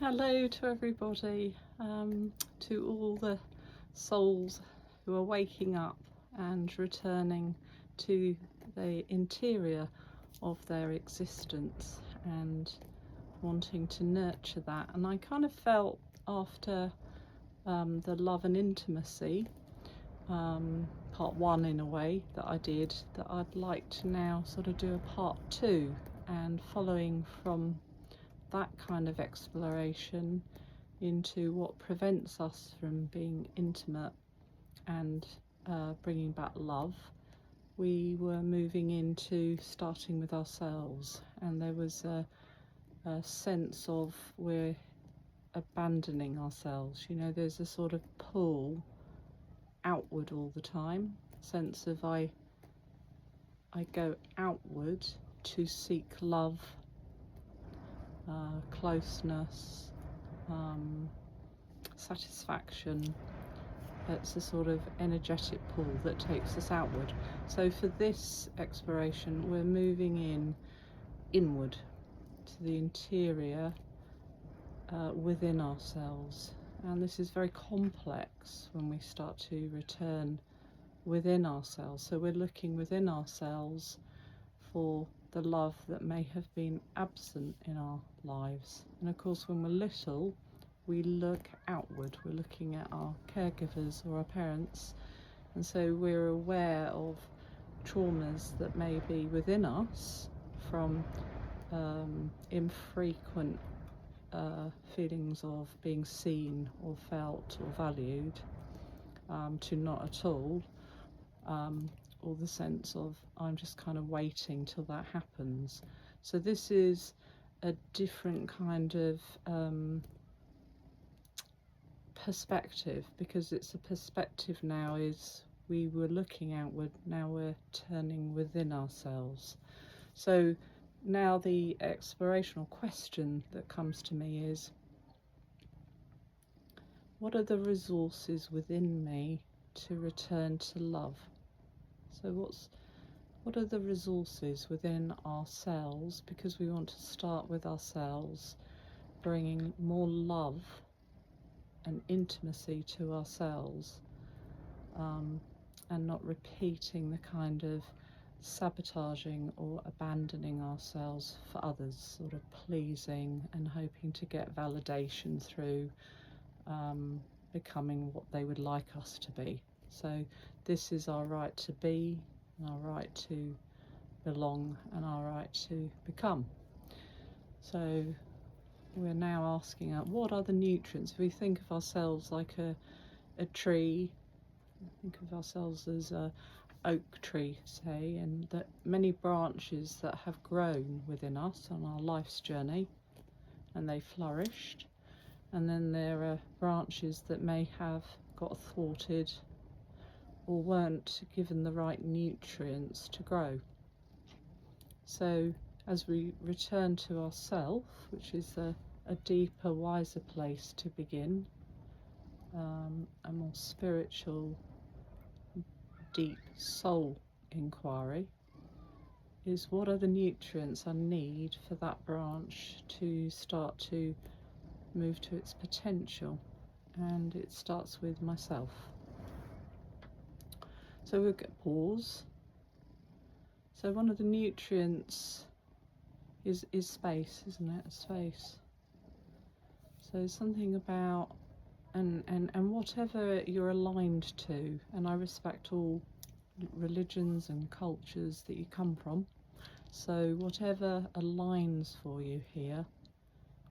Hello to everybody, to all the souls who are waking up and returning to the interior of their existence and wanting to nurture that. And I kind of felt after the love and intimacy, part one in a way that I did, that I'd like to now sort of do a part two, and following from that kind of exploration into what prevents us from being intimate and bringing back love, we were moving into starting with ourselves, and there was a sense of we're abandoning ourselves. You know, there's a sort of pull outward all the time, sense of I go outward to seek love, closeness, satisfaction. It's a sort of energetic pull that takes us outward. So for this exploration, we're moving inward to the interior within ourselves. And this is very complex when we start to return within ourselves. So we're looking within ourselves for the love that may have been absent in our lives. And of course, when we're little, we look outward. We're looking at our caregivers or our parents, and so we're aware of traumas that may be within us from infrequent feelings of being seen or felt or valued, to not at all, or the sense of I'm just kind of waiting till that happens. So this is a different kind of perspective, because it's a perspective now is we were looking outward, now we're turning within ourselves. So now the explorational question that comes to me is, what are the resources within me to return to love? So what are the resources within ourselves, because we want to start with ourselves, bringing more love and intimacy to ourselves, and not repeating the kind of sabotaging or abandoning ourselves for others, sort of pleasing and hoping to get validation through becoming what they would like us to be. So this is our right to be, and our right to belong, and our right to become. So we're now asking what are the nutrients? If we think of ourselves like a tree, think of ourselves as a oak tree, say, and that many branches that have grown within us on our life's journey, and they flourished. And then there are branches that may have got thwarted or weren't given the right nutrients to grow. So as we return to ourself, which is a deeper, wiser place to begin, a more spiritual, deep soul inquiry, is what are the nutrients I need for that branch to start to move to its potential. And it starts with myself. So we'll get pause. So one of the nutrients is space, isn't it? Space. So something about and whatever you're aligned to, and I respect all religions and cultures that you come from. So whatever aligns for you here,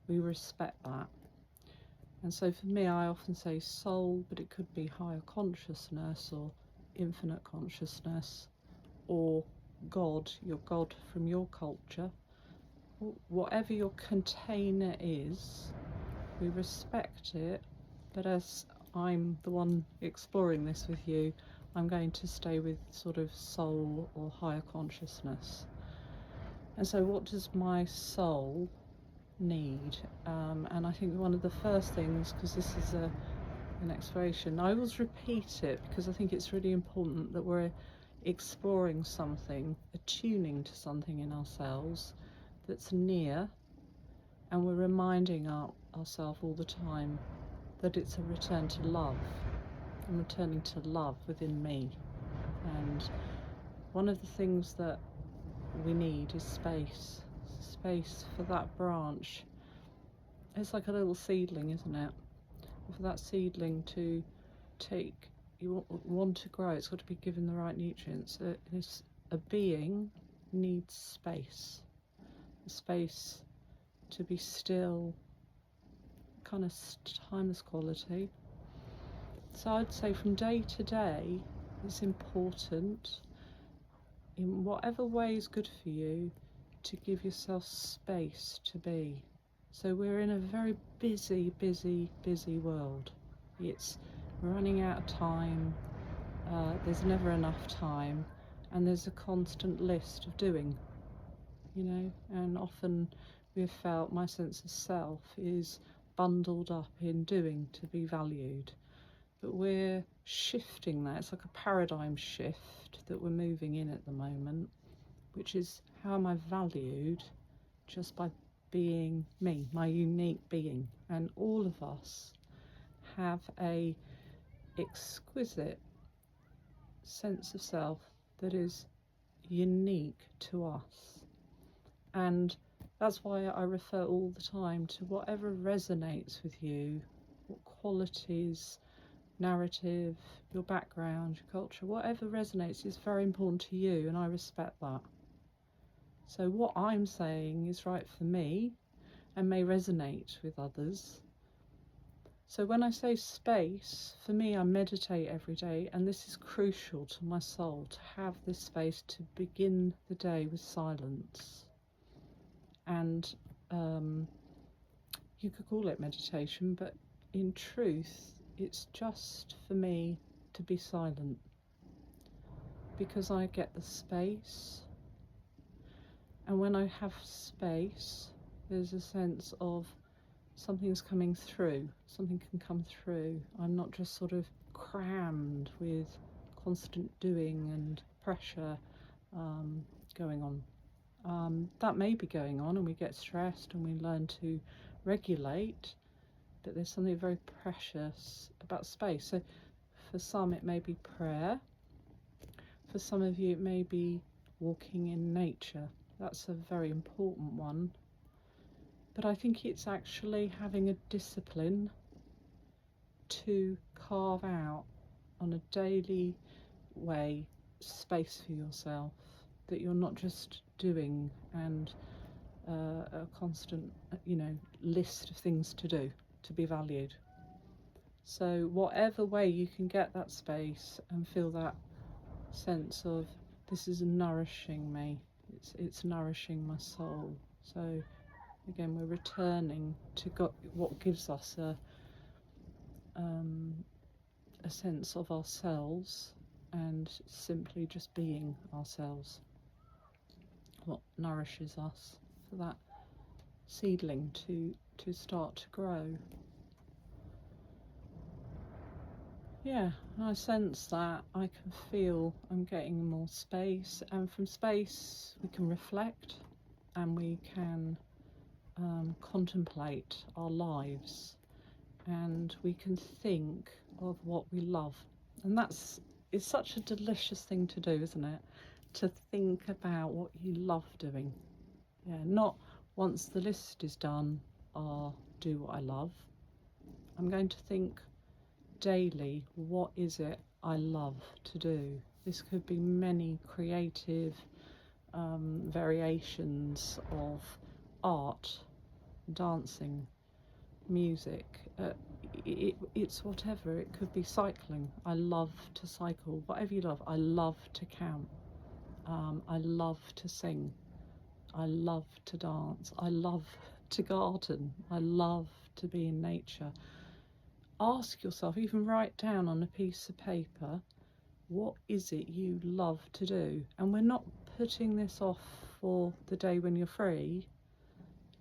we respect that. And so for me, I often say soul, but it could be higher consciousness or infinite consciousness, or God, your God from your culture. Whatever your container is, we respect it, but as I'm the one exploring this with you, I'm going to stay with sort of soul or higher consciousness. And so what does my soul need? And I think one of the first things, because this is an exploration, I always repeat it because I think it's really important that we're exploring something, attuning to something in ourselves that's near, And we're reminding ourselves all the time that it's a return to love. I'm returning to love within me. And one of the things that we need is space. Space for that branch. It's like a little seedling, isn't it? For that seedling to take, you want to grow, it's got to be given the right nutrients. A being needs space. Space to be still, kind of timeless quality. So I'd say from day to day, it's important, in whatever way is good for you, to give yourself space to be. So we're in a very busy, busy, busy world. We're running out of time, there's never enough time, and there's a constant list of doing, and often we've felt my sense of self is bundled up in doing to be valued. But we're shifting that. It's like a paradigm shift that we're moving in at the moment, which is, how am I valued just by being me, my unique being? And all of us have a exquisite sense of self that is unique to us. And that's why I refer all the time to whatever resonates with you, what qualities, narrative, your background, your culture, whatever resonates is very important to you, and I respect that. So what I'm saying is right for me and may resonate with others. So when I say space, for me, I meditate every day, and this is crucial to my soul, to have this space to begin the day with silence. And you could call it meditation, but in truth, it's just for me to be silent, because I get the space. And when I have space, there's a sense of something's coming through, something can come through. I'm not just sort of crammed with constant doing and pressure going on. That may be going on, and we get stressed and we learn to regulate, but there's something very precious about space. So for some it may be prayer, for some of you it may be walking in nature. That's a very important one. But I think it's actually having a discipline to carve out on a daily way space for yourself, that you're not just doing and a constant, list of things to do to be valued. So whatever way you can get that space and feel that sense of, this is nourishing me, it's nourishing my soul. So again, we're returning to what gives us a sense of ourselves, and simply just being ourselves, what nourishes us, for that seedling to start to grow. Yeah, I sense that, I can feel I'm getting more space, and from space we can reflect, and we can contemplate our lives, and we can think of what we love. And it's such a delicious thing to do, isn't it? To think about what you love doing. Yeah, not once the list is done, I'll do what I love. I'm going to think daily, what is it I love to do? This could be many creative variations of art, dancing, music, it's whatever. It could be cycling. I love to cycle. Whatever you love. I love to camp. I love to sing. I love to dance. I love to garden. I love to be in nature. Ask yourself, even write down on a piece of paper, what is it you love to do? And we're not putting this off for the day when you're free.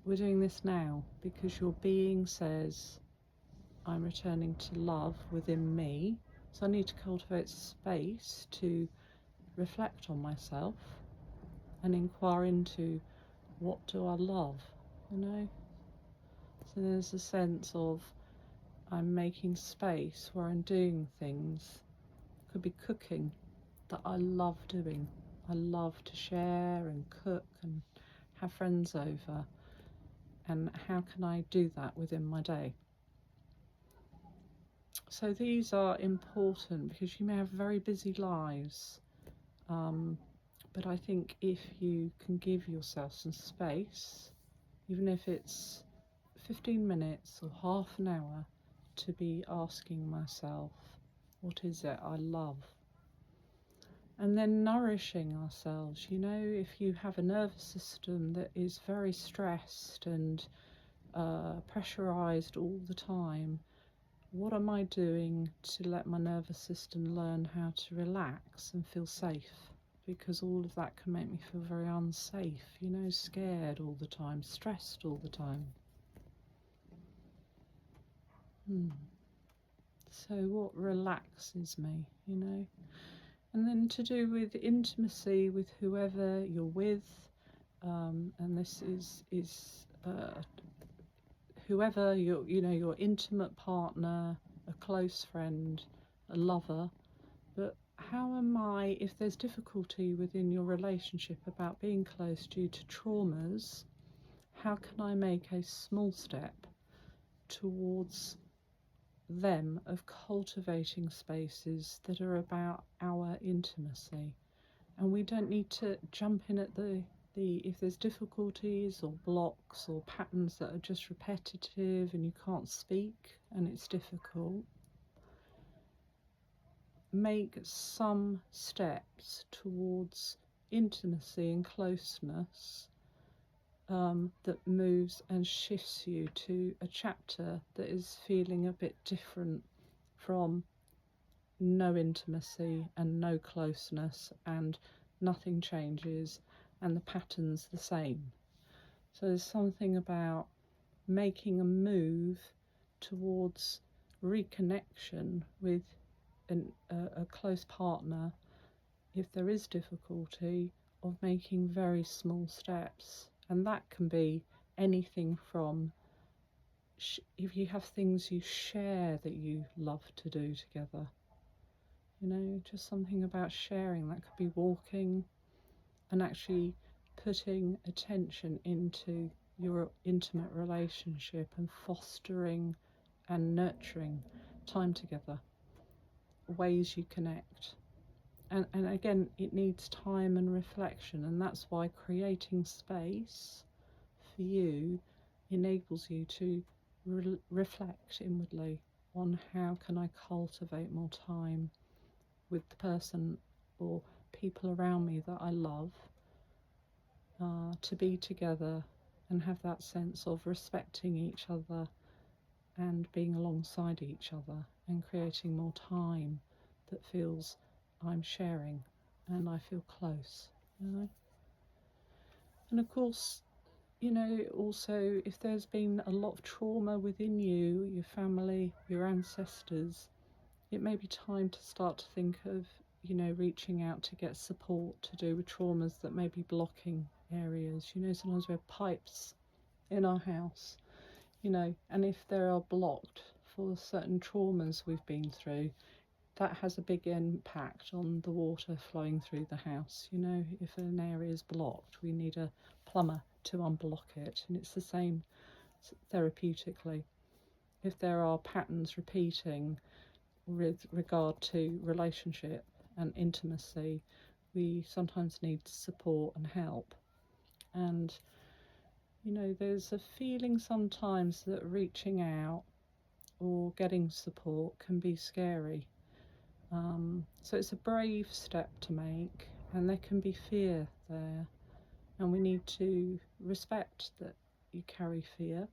We're doing this now, because your being says, I'm returning to love within me. So I need to cultivate space to reflect on myself and inquire into, what do I love, So there's a sense of I'm making space where I'm doing things. Could be cooking that I love doing. I love to share and cook and have friends over. And how can I do that within my day? So these are important because you may have very busy lives. But I think if you can give yourself some space, even if it's 15 minutes or half an hour, to be asking myself, what is it I love? And then nourishing ourselves. You know, if you have a nervous system that is very stressed and pressurized all the time, what am I doing to let my nervous system learn how to relax and feel safe? Because all of that can make me feel very unsafe, you know, scared all the time, stressed all the time. So what relaxes me, you know? And then to do with intimacy with whoever you're with, and this is whoever your intimate partner, a close friend, a lover. But how am I, if there's difficulty within your relationship about being close due to traumas, how can I make a small step towards them of cultivating spaces that are about our intimacy? And we don't need to jump in at the if there's difficulties or blocks or patterns that are just repetitive and you can't speak and it's difficult. Make some steps towards intimacy and closeness that moves and shifts you to a chapter that is feeling a bit different from no intimacy and no closeness and nothing changes and the pattern's the same. So there's something about making a move towards reconnection with a close partner, if there is difficulty, of making very small steps. And that can be anything from if you have things you share that you love to do together, you know, just something about sharing. That could be walking and actually putting attention into your intimate relationship and fostering and nurturing time together, ways you connect. And again, it needs time and reflection, and that's why creating space for you enables you to reflect inwardly on how can I cultivate more time with the person or people around me that I love, to be together and have that sense of respecting each other and being alongside each other and creating more time that feels I'm sharing and I feel close, you know. And of course, you know, also if there's been a lot of trauma within you, your family, your ancestors, it may be time to start to think of, you know, reaching out to get support to do with traumas that may be blocking areas. You know, sometimes we have pipes in our house, you know, and if they are blocked for certain traumas we've been through, that has a big impact on the water flowing through the house. You know, if an area is blocked, we need a plumber to unblock it, and it's the same therapeutically. If there are patterns repeating with regard to relationship and intimacy, we sometimes need support and help. And you know, there's a feeling sometimes that reaching out or getting support can be scary. So it's a brave step to make, and there can be fear there, and we need to respect that you carry fear.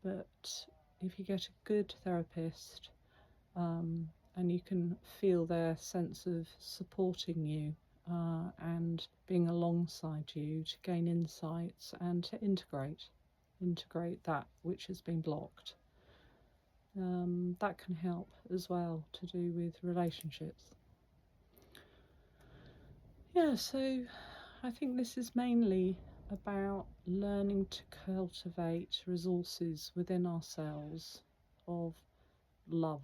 But if you get a good therapist, and you can feel their sense of supporting you and being alongside you to gain insights and to integrate that which has been blocked, that can help as well to do with relationships. Yeah, so I think this is mainly about learning to cultivate resources within ourselves of love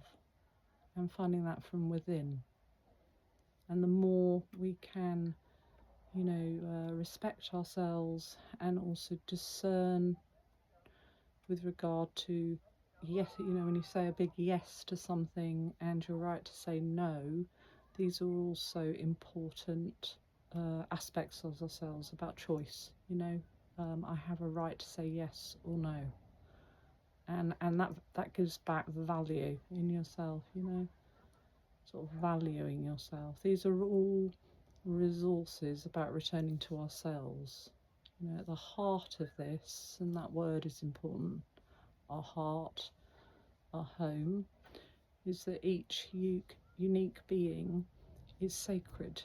and finding that from within. And the more we can, respect ourselves and also discern with regard to, yes, when you say a big yes to something and you're right to say no, these are also important aspects of ourselves about choice. I have a right to say yes or no, and that gives back value in yourself. Sort of valuing yourself. These are all resources about returning to ourselves. At the heart of this, and that word is important, our heart, our home, is that each unique being is sacred.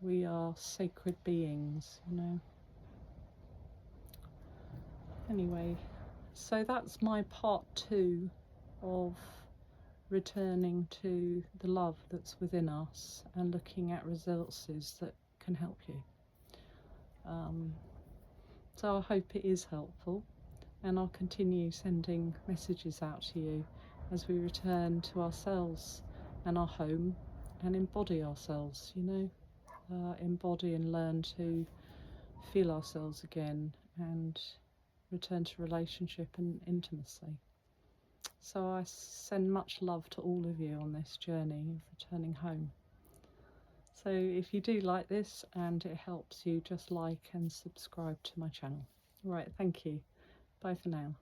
We are sacred beings. Anyway, so that's my part 2 of returning to the love that's within us and looking at resources that can help you. So I hope it is helpful, and I'll continue sending messages out to you as we return to ourselves and our home and embody ourselves, embody and learn to feel ourselves again and return to relationship and intimacy. So I send much love to all of you on this journey of returning home. So if you do like this and it helps you, just like and subscribe to my channel. Right, thank you. Bye for now.